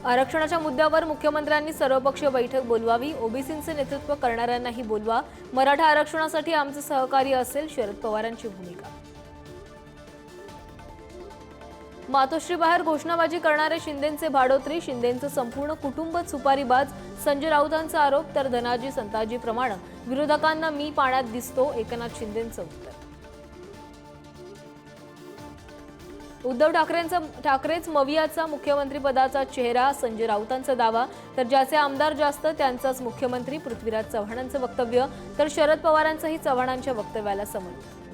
आरक्षणाच्या मुद्द्यावर मुख्यमंत्र्यांनी सर्वपक्षीय बैठक बोलवावी, ओबीसींचे नेतृत्व करणाऱ्यांनाही बोलवा, मराठा आरक्षणासाठी आमचे सहकार्य असेल, शरद पवारांची भूमिका। मातोश्रीबाहेर घोषणाबाजी करणारे शिंदेंचे भाडोत्री, शिंदेंचं संपूर्ण कुटुंबच सुपारीबाज, संजय राऊतांचा आरोप तर धनाजी संताजी प्रमाणे विरोधकांना मी पाण्यात दिसतो, एकनाथ शिंदेंचं उत्तर। उद्धव ठाकरेच मवियाचा मुख्यमंत्रीपदाचा चेहरा, संजय राऊतांचा दावा तर ज्याचे आमदार जास्त त्यांचाच मुख्यमंत्री, पृथ्वीराज चव्हाणांचं वक्तव्य तर शरद पवारांचंही चव्हाणांच्या वक्तव्याला समर्थन।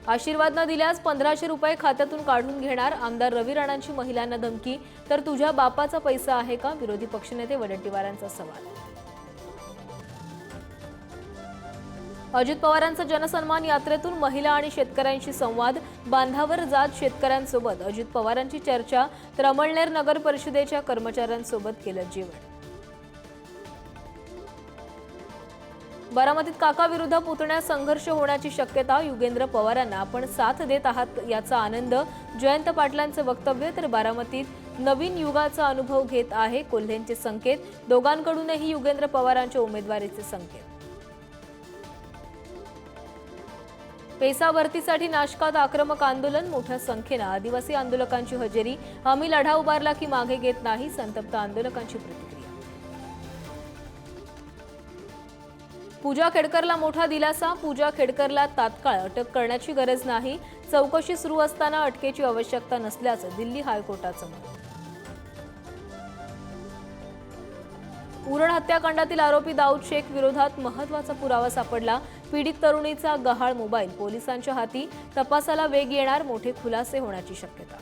आशीर्वाद न दिल्यास 1500 रुपये खात्यातून काढून घेणार, आमदार रवी राणांची महिलांना धमकी तर तुझ्या बापाचा पैसा आहे का, विरोधी पक्षनेते वडेट्टीवारांचा सवाल। अजित पवारांचा जनसन्मान यात्रेतून महिला आणि शेतकऱ्यांशी संवाद, बांधावर जात शेतकऱ्यांसोबत अजित पवारांची चर्चा तर अमळनेर नगर परिषदेच्या कर्मचाऱ्यांसोबत केलं जेवण। बारामतीत काका विरुद्ध पुतण्या संघर्ष होण्याची शक्यता, युगेंद्र पवारांना आपण साथ देत आहात याचा आनंद, जयंत पाटलांचे वक्तव्य तर बारामतीत नवीन युगाचा अनुभव घेत आहे, कोल्हेंचे संकेत, दोघांकडूनही युगेंद्र पवारांच्या उमेदवारीचे संकेत। पेसा भरतीसाठी नाशकात आक्रमक आंदोलन, मोठ्या संख्येने आदिवासी आंदोलकांची हजेरी, आम्ही लढा उभारला की मागे घेत नाही, संतप्त आंदोलकांची प्रतिक्रिया। पूजा खेडकरला मोठा दिलासा, पूजा खेडकरला तात्काळ अटक करण्याची गरज नाही, चौकशी सुरू असताना अटकेची आवश्यकता नसल्याचं दिल्ली हायकोर्टाचं मत। उरण हत्याकांडातील आरोपी दाऊद शेख विरोधात महत्त्वाचा पुरावा सापडला, पीडित तरुणीचा गहाळ मोबाईल पोलिसांच्या हाती, तपासाला वेग येणार, मोठे खुलासे होण्याची शक्यता।